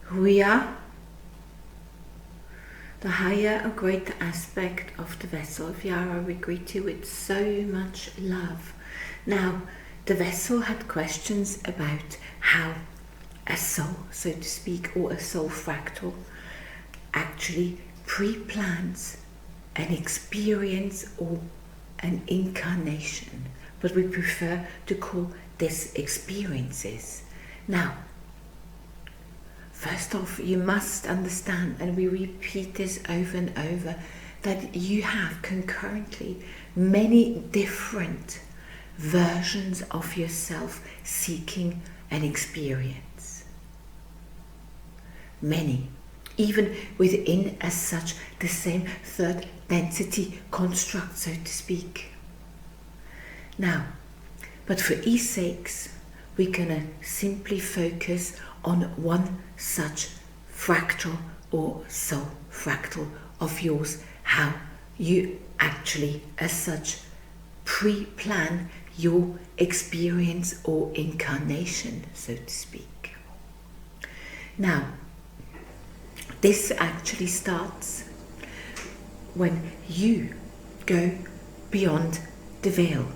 who we are, the higher or greater aspect of the vessel of Yara, we greet you with so much love. Now, the vessel had questions about how a soul, so to speak, or a soul fractal actually pre-plans an experience or an incarnation, but we prefer to call this experiences. Now, first off, you must understand, and we repeat this over and over, that you have concurrently many different versions of yourself seeking an experience. Many, even within as such the same third density construct, so to speak. Now, but for ease sakes, we're gonna simply focus on one such fractal or soul fractal of yours, how you actually as such pre-plan your experience or incarnation, so to speak. Now, this actually starts when you go beyond the veil.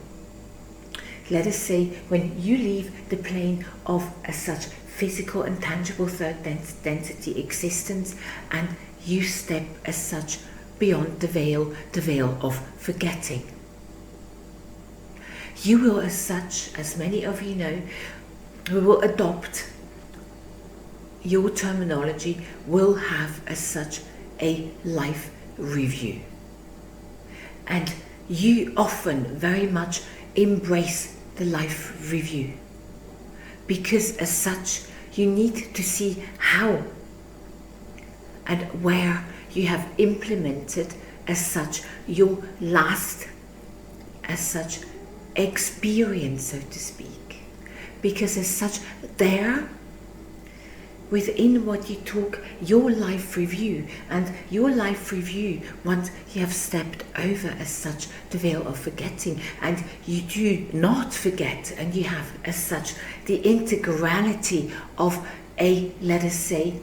Let us say when you leave the plane of as such physical and tangible third density existence, and you step as such beyond the veil of forgetting. You will as such, as many of you know, who will adopt your terminology, will have as such a life review. And you often very much embrace the life review, because as such you need to see how and where you have implemented as such your last as such experience, so to speak, because as such there within what you talk your life review, and your life review, once you have stepped over as such the veil of forgetting, and you do not forget, and you have as such the integrality of a, let us say,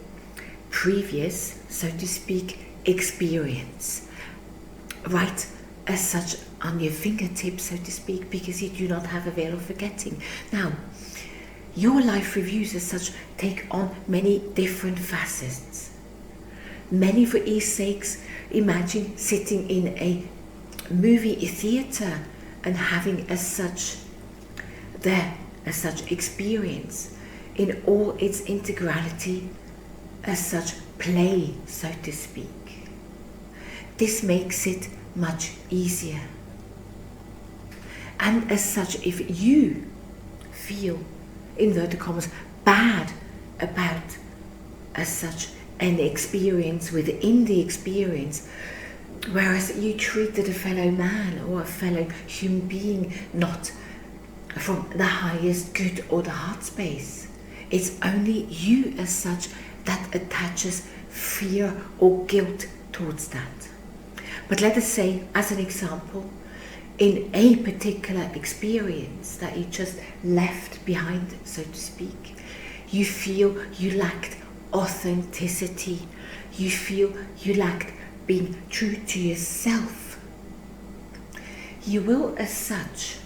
previous, so to speak, experience, right as such on your fingertips, so to speak, because you do not have a veil of forgetting. Now, your life reviews as such take on many different facets. Many, for ease sakes, imagine sitting in a movie theatre and having as such experience in all its integrality, as such play, so to speak. This makes it much easier. And as such, if you feel, inverted commas, bad about as such an experience within the experience, whereas you treated a fellow man or a fellow human being not from the highest good or the heart space, it's only you as such that attaches fear or guilt towards that. But let us say, as an example, in a particular experience that you just left behind, so to speak, you feel you lacked authenticity, you feel you lacked being true to yourself. You will as such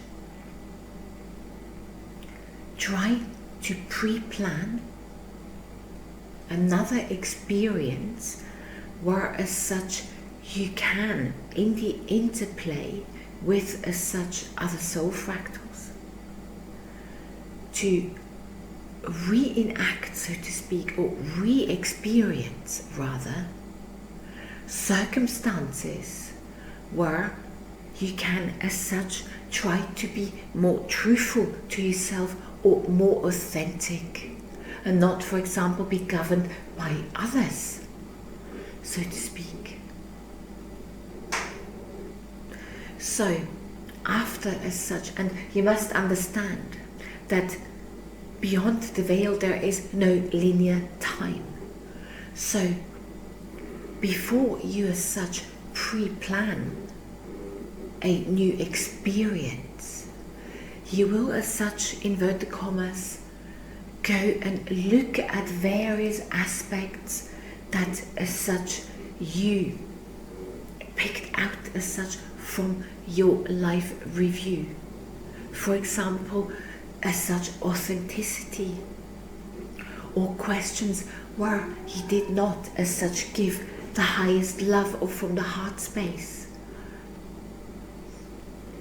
try to pre-plan another experience where as such you can, in the interplay with as such other soul fractals, to reenact, so to speak, or re-experience rather, circumstances where you can as such try to be more truthful to yourself or more authentic, and not, for example, be governed by others, so to speak. So, after as such, and you must understand that beyond the veil there is no linear time. So, before you as such pre-plan a new experience, you will as such, inverted commas, go and look at various aspects that as such you picked out as such from your life review. For example, as such authenticity, or questions where he did not as such give the highest love or from the heart space,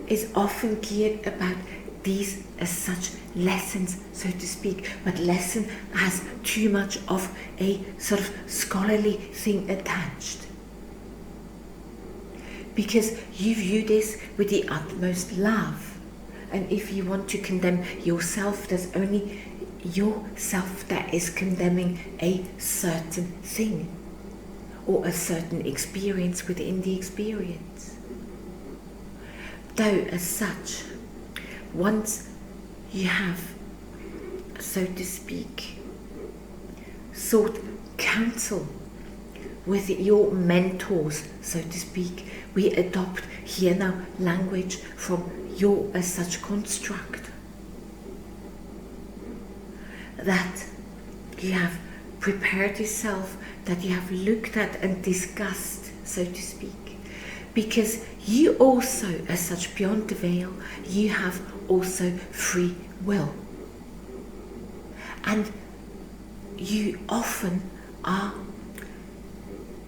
is often geared about these as such lessons, so to speak, but lesson has too much of a sort of scholarly thing attached. Because you view this with the utmost love. And if you want to condemn yourself, there's only yourself that is condemning a certain thing or a certain experience within the experience. Though as such, once you have, so to speak, sought counsel with your mentors, so to speak, we adopt here now language from your as such construct, that you have prepared yourself, that you have looked at and discussed, so to speak, because you also as such beyond the veil, you have also free will, and you often are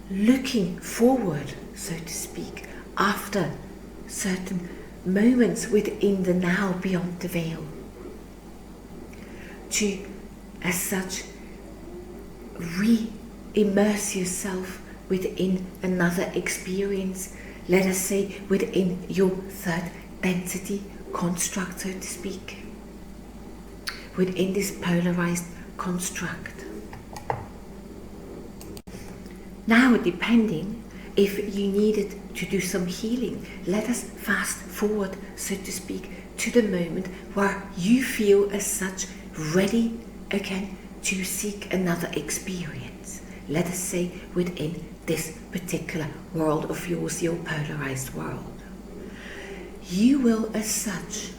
looking forward, so to speak, after certain moments within the now beyond the veil, to as such re-immerse yourself within another experience, let us say within your third density construct, so to speak, within this polarized construct. Now, depending if you needed to do some healing, let us fast forward, so to speak, to the moment where you feel as such ready again to seek another experience. Let us say within this particular world of yours, your polarized world. You will as such,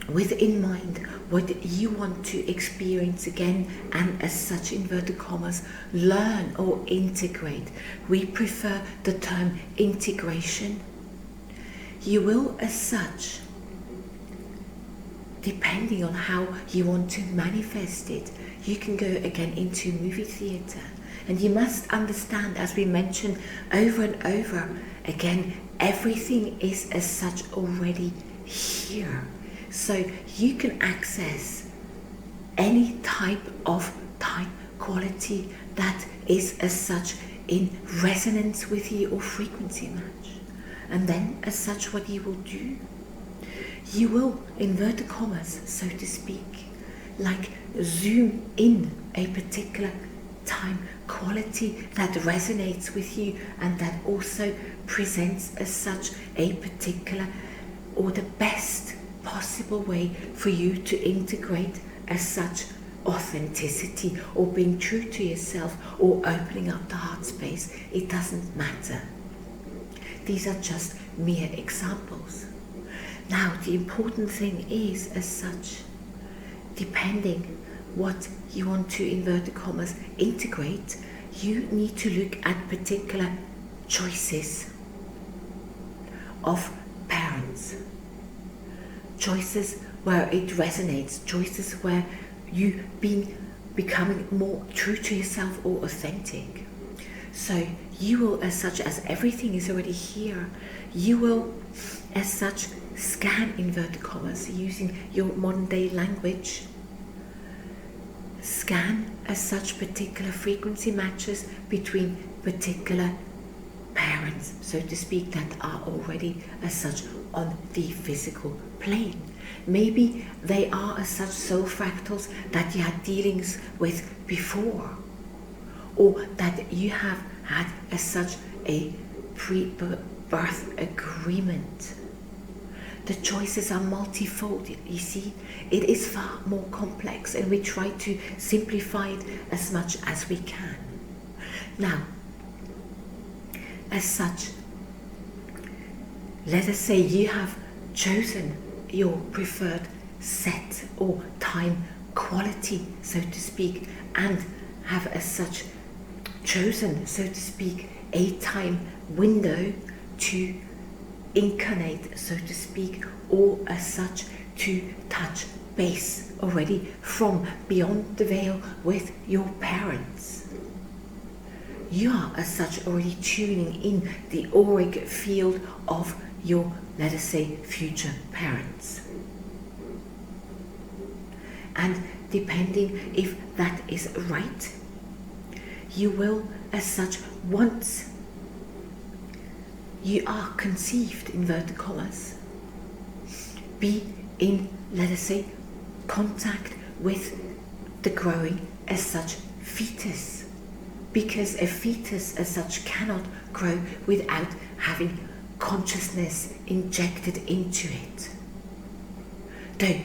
with in mind what you want to experience again, and as such, inverted commas, learn or integrate. We prefer the term integration. You will as such, depending on how you want to manifest it, you can go again into movie theatre. And you must understand, as we mentioned over and over again, everything is as such already here. So you can access any type of time quality that is as such in resonance with you or frequency match. And then as such, what you will do, you will, inverted commas, so to speak, like zoom in a particular time quality that resonates with you and that also presents as such a particular or the best possible way for you to integrate as such authenticity or being true to yourself or opening up the heart space. It doesn't matter. These are just mere examples. Now, the important thing is as such, depending what you want to, inverted commas, integrate, you need to look at particular choices of parents. Choices where it resonates, choices where you've been becoming more true to yourself or authentic. So you will, as such, as everything is already here, you will, as such, scan, inverted commas, using your modern day language, scan as such particular frequency matches between particular parents, so to speak, that are already as such on the physical plane. Maybe they are as such soul fractals that you had dealings with before, or that you have had as such a pre-birth agreement. The choices are multifold, you see. It is far more complex, and we try to simplify it as much as we can. Now, as such, let us say you have chosen your preferred set or time quality, so to speak, and have as such chosen, so to speak, a time window to incarnate, so to speak, or as such to touch base already from beyond the veil with your parents. You are as such already tuning in the auric field of your, let us say, future parents. And depending if that is right, you will as such, once you are conceived, inverted commas, be in, let us say, contact with the growing as such fetus, because a fetus as such cannot grow without having consciousness injected into it. Though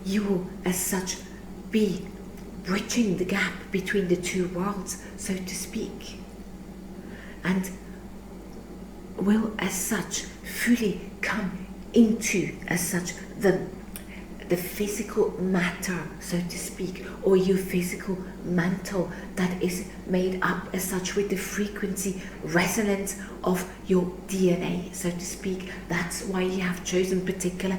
you will as such be bridging the gap between the two worlds, so to speak, and will as such fully come into as such the physical matter, so to speak, or your physical mantle that is made up as such with the frequency resonance of your DNA, so to speak. That's why you have chosen particular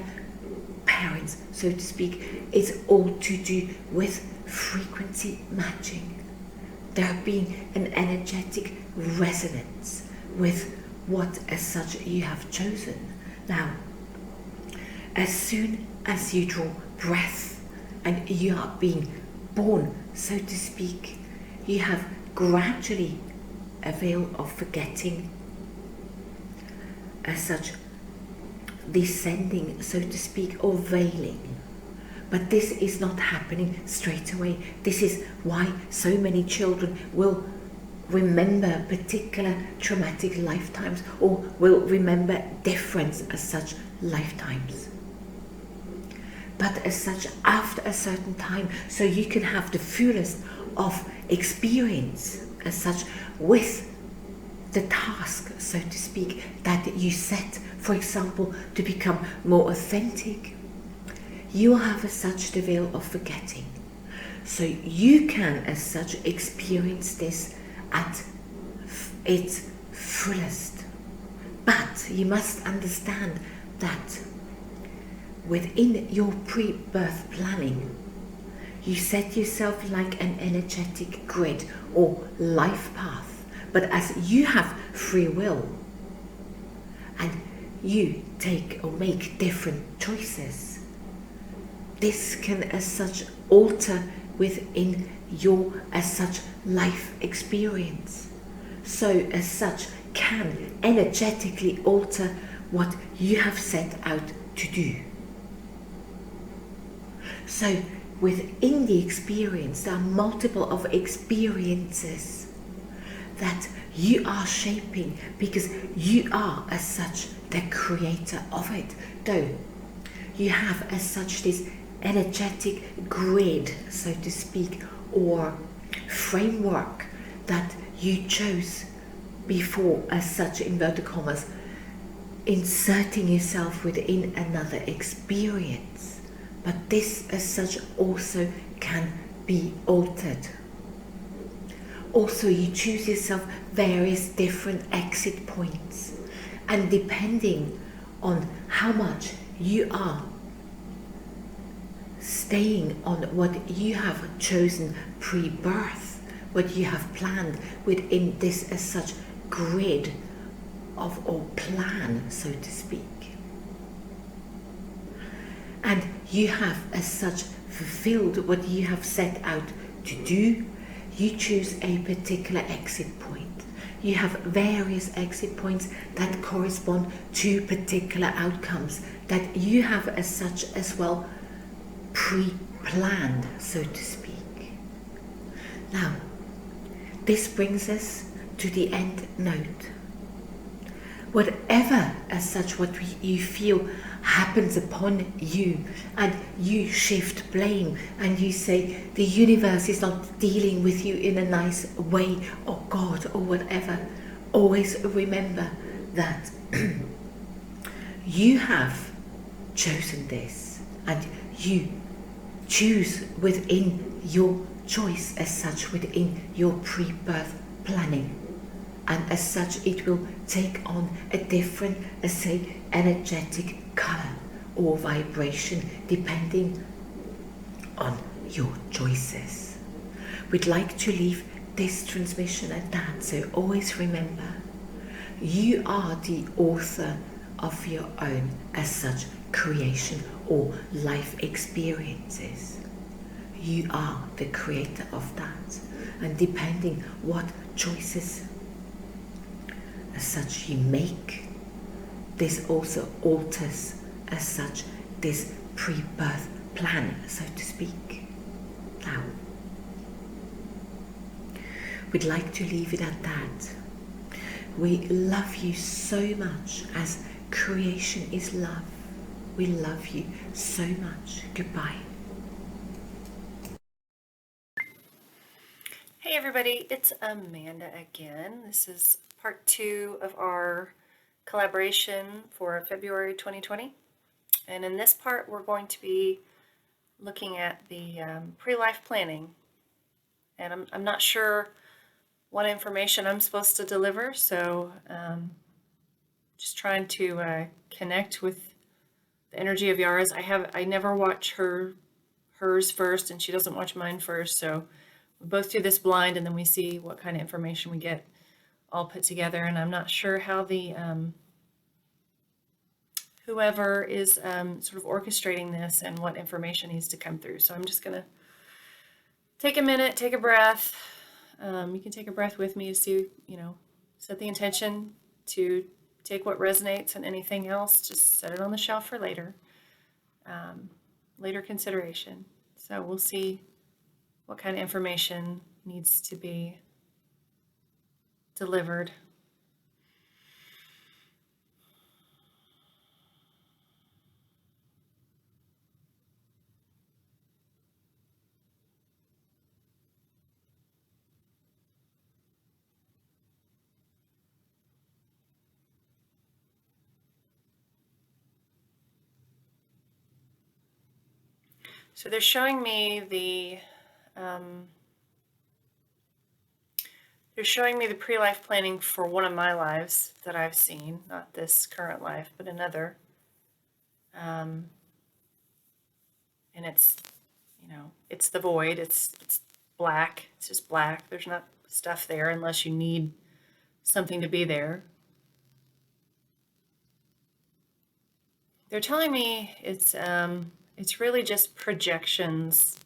parents, so to speak. It's all to do with frequency matching, there being an energetic resonance with what as such you have chosen. Now, as soon as you draw breath and you are being born, so to speak, you have gradually a veil of forgetting as such descending, so to speak, or veiling. But this is not happening straight away. This is why so many children will remember particular traumatic lifetimes, or will remember different as such lifetimes. But as such, after a certain time, so you can have the fullest of experience as such with the task, so to speak, that you set, for example, to become more authentic, you will have as such the veil of forgetting. So you can as such experience this at its fullest. But you must understand that within your pre-birth planning, you set yourself like an energetic grid or life path. But as you have free will and you take or make different choices, this can as such alter within your as such life experience. So as such can energetically alter what you have set out to do. So within the experience, there are multiple of experiences that you are shaping, because you are as such the creator of it. Though you have as such this energetic grid, so to speak, or framework that you chose before as such, inverted commas, inserting yourself within another experience. But this as such also can be altered. Also, you choose yourself various different exit points, and depending on how much you are staying on what you have chosen pre-birth, what you have planned within this as such grid of or plan, so to speak, and you have as such fulfilled what you have set out to do, you choose a particular exit point. You have various exit points that correspond to particular outcomes that you have as such as well pre-planned, so to speak. Now, this brings us to the end note. Whatever as such what you feel happens upon you, and you shift blame and you say the universe is not dealing with you in a nice way, or God, or whatever, always remember that you have chosen this, and you choose within your choice, as such, within your pre-birth planning. And as such, it will take on a different, let's say, energetic color or vibration depending on your choices. We'd like to leave this transmission at that, so always remember, you are the author of your own, as such, creation or life experiences. You are the creator of that, and depending what choices as such you make, this also alters as such this pre-birth plan, so to speak. Now, we'd like to leave it at that. We love you so much, as creation is love. We love you so much. Goodbye. Hey everybody, it's Amanda again. This is part 2 of our collaboration for February 2020. And in this part, we're going to be looking at the pre-life planning. And I'm not sure what information I'm supposed to deliver, so just trying to connect with the energy of Yara's. I never watch hers first, and she doesn't watch mine first, so we both do this blind, and then we see what kind of information we get all put together. And I'm not sure how the whoever is sort of orchestrating this and what information needs to come through. So I'm just gonna take a minute, take a breath. You can take a breath with me to see, set the intention to take what resonates, and anything else, just set it on the shelf for later, later consideration. So we'll see what kind of information needs to be delivered. So they're showing me the pre-life planning for one of my lives that I've seen, not this current life, but another. And it's, it's the void. It's black. It's just black. There's not stuff there unless you need something to be there. They're telling me it's really just projections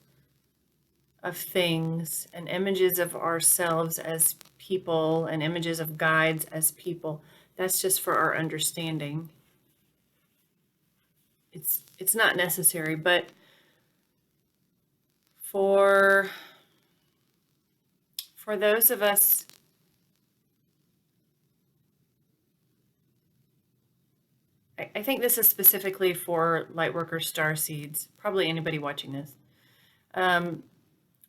of things and images of ourselves as people and images of guides as people. That's just for our understanding. It's not necessary, but for those of us I think this is specifically for Lightworker star seeds, probably anybody watching this.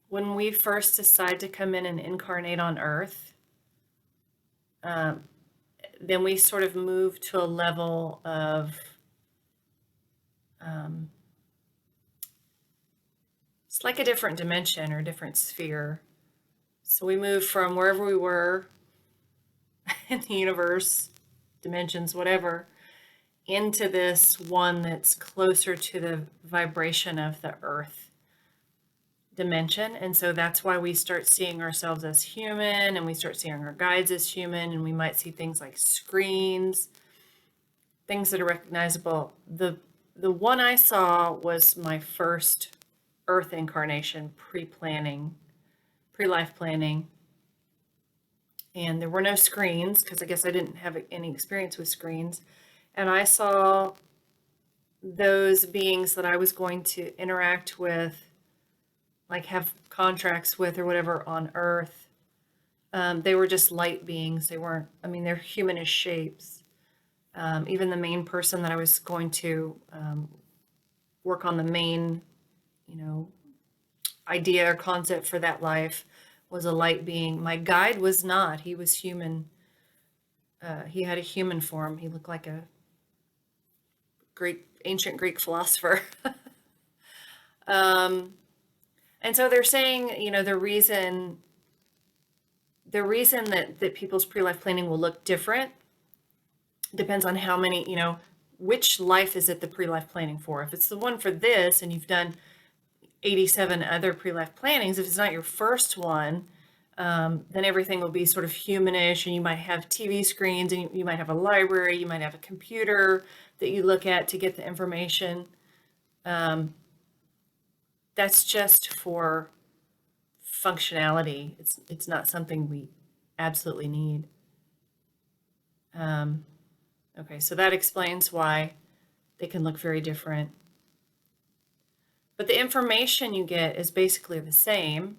When we first decide to come in and incarnate on Earth, then we sort of move to a level of it's like a different dimension or different sphere. So we move from wherever we were in the universe, dimensions, whatever, into this one that's closer to the vibration of the Earth dimension. And so that's why we start seeing ourselves as human, and we start seeing our guides as human, and we might see things like screens, things that are recognizable. The one I saw was my first Earth incarnation, pre-life planning. And there were no screens, because I guess I didn't have any experience with screens. And I saw those beings that I was going to interact with, like have contracts with or whatever on Earth. They were just light beings. They weren't, they're humanish shapes. Even the main person that I was going to work on the main, idea or concept for that life was a light being. My guide was not. He was human. He had a human form. He looked like a ancient Greek philosopher. And so they're saying, the reason that people's pre-life planning will look different depends on how many, which life is it the pre-life planning for. If it's the one for this and you've done 87 other pre-life plannings, if it's not your first one, then everything will be sort of humanish, and you might have TV screens, and you might have a library, you might have a computer that you look at to get the information. That's just for functionality. It's not something we absolutely need. Okay, so that explains why they can look very different. But the information you get is basically the same.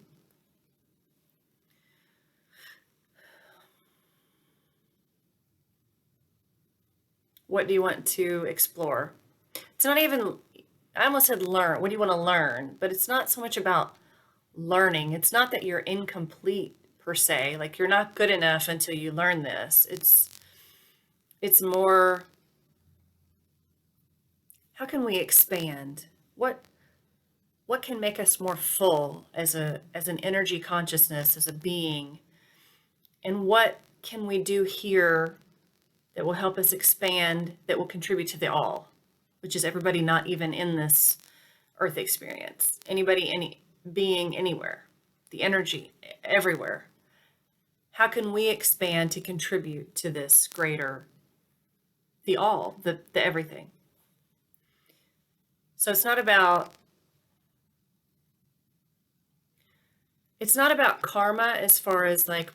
What do you want to explore? It's not even, I almost said learn. What do you want to learn? But it's not so much about learning. It's not that you're incomplete per se, like you're not good enough until you learn this. It's more, how can we expand? What can make us more full as an energy consciousness, as a being? And what can we do here that will help us expand, that will contribute to the all, which is everybody not even in this earth experience, anybody, any being anywhere, the energy everywhere. How can we expand to contribute to this greater, the all, the everything? So it's not about karma as far as like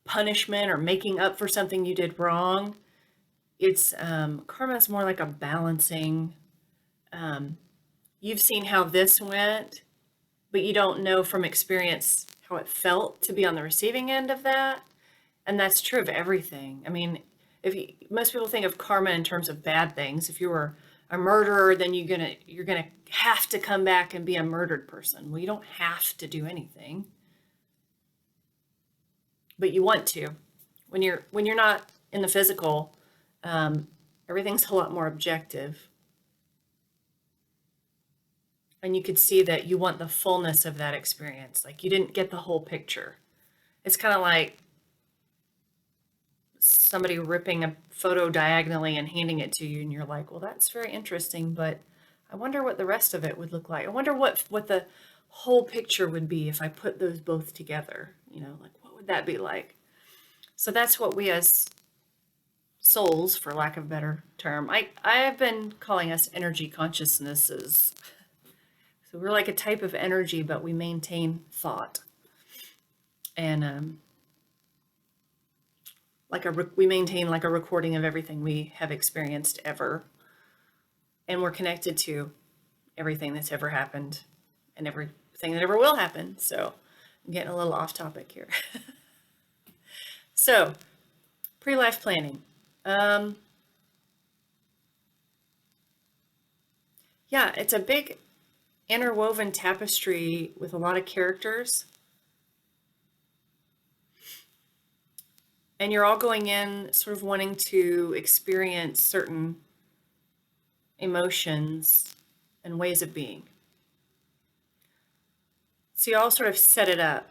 punishment or making up for something you did wrong. It's karma is more like a balancing. You've seen how this went, but you don't know from experience how it felt to be on the receiving end of that. And that's true of everything. I mean, most people think of karma in terms of bad things. If you were a murderer, then you're gonna have to come back and be a murdered person. Well, you don't have to do anything, but you want to. When you're not in the physical, everything's a lot more objective. And you could see that you want the fullness of that experience. Like you didn't get the whole picture. It's kind of like somebody ripping a photo diagonally and handing it to you, and you're like, well, that's very interesting, but I wonder what the rest of it would look like. I wonder what the whole picture would be if I put those both together. Like what would that be like? So that's what we as souls, for lack of a better term, I've been calling us energy consciousnesses. So we're like a type of energy, but we maintain thought. And we maintain like a recording of everything we have experienced ever. And we're connected to everything that's ever happened and everything that ever will happen. So I'm getting a little off topic here. So, pre-life planning. Yeah, it's a big interwoven tapestry with a lot of characters. And you're all going in sort of wanting to experience certain emotions and ways of being. So you all sort of set it up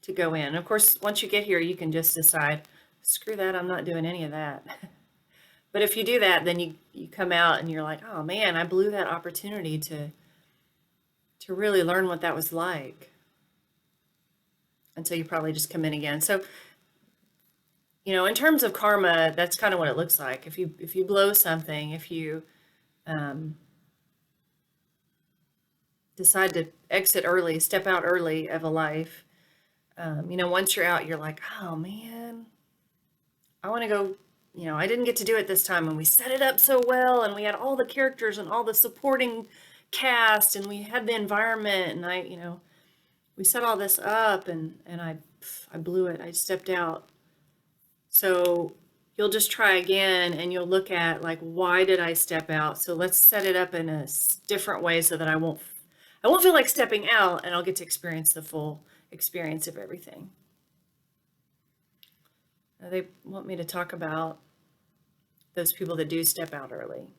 to go in. Of course, once you get here, you can just decide, screw that, I'm not doing any of that. But if you do that, then you come out and you're like, oh man, I blew that opportunity to really learn what that was like. Until you probably just come in again. So, in terms of karma, that's kind of what it looks like. If you blow something, if you decide to exit early, step out early of a life, once you're out, you're like, oh man, I want to go, I didn't get to do it this time. And we set it up so well, and we had all the characters and all the supporting cast, and we had the environment, and we set all this up, and I blew it. I stepped out. So you'll just try again, and you'll look at like, why did I step out? So let's set it up in a different way so that I won't feel like stepping out, and I'll get to experience the full experience of everything. Now they want me to talk about those people that do step out early.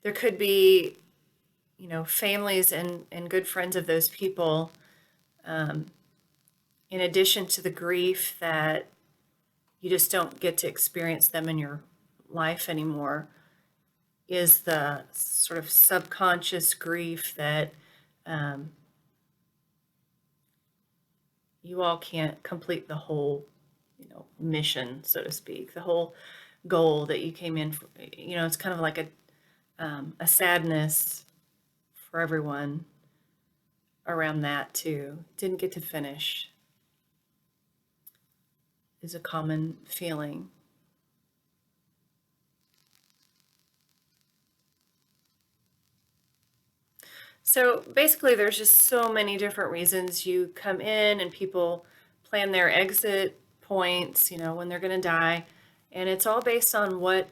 there could be, families and good friends of those people, in addition to the grief that you just don't get to experience them in your life anymore, is the sort of subconscious grief that you all can't complete the whole, mission, so to speak, the whole goal that you came in for. It's kind of like a sadness for everyone around that too. Didn't get to finish is a common feeling. So basically, there's just so many different reasons you come in, and people plan their exit points, when they're going to die. And it's all based on what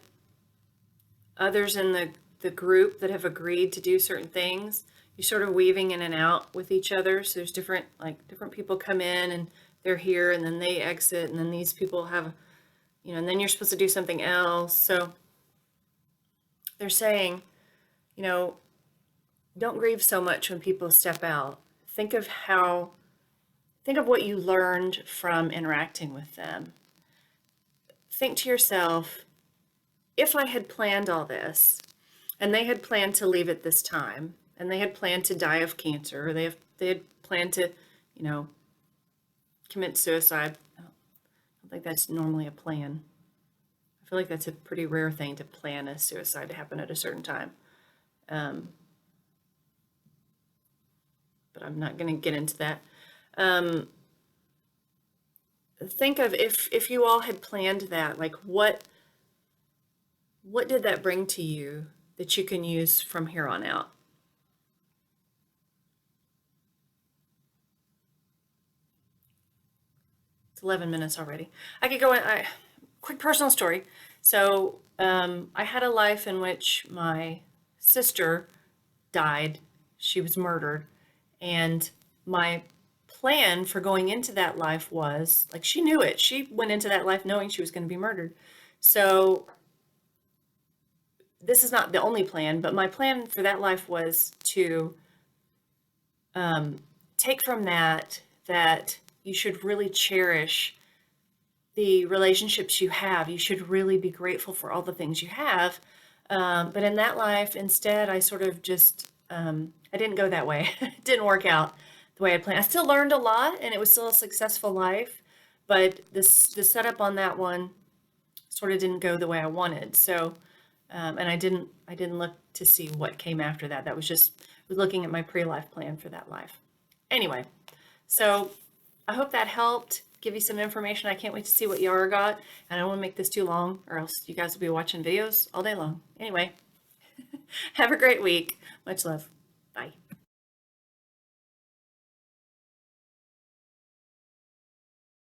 others in the group that have agreed to do certain things. You're sort of weaving in and out with each other. So there's different people come in and they're here, and then they exit, and then these people have, and then you're supposed to do something else. So they're saying, don't grieve so much when people step out. Think of what you learned from interacting with them. Think to yourself, if I had planned all this, and they had planned to leave at this time, and they had planned to die of cancer, or they had planned to, commit suicide. I don't think that's normally a plan. I feel like that's a pretty rare thing to plan a suicide to happen at a certain time. But I'm not going to get into that. Think of if you all had planned that, like what did that bring to you that you can use from here on out? It's 11 minutes already. I could go in. Quick personal story. So I had a life in which my sister died. She was murdered. And my plan for going into that life was, like, she knew it. She went into that life knowing she was going to be murdered. So this is not the only plan, but my plan for that life was to take from that you should really cherish the relationships you have. You should really be grateful for all the things you have. But in that life, instead, I sort of just, I didn't go that way. It didn't work out the way I planned. I still learned a lot, and it was still a successful life, but the setup on that one sort of didn't go the way I wanted. So, and I didn't look to see what came after that. That was just looking at my pre-life plan for that life. Anyway, so I hope that helped give you some information. I can't wait to see what YARA got. And I don't want to make this too long, or else you guys will be watching videos all day long. Anyway, have a great week. Much love.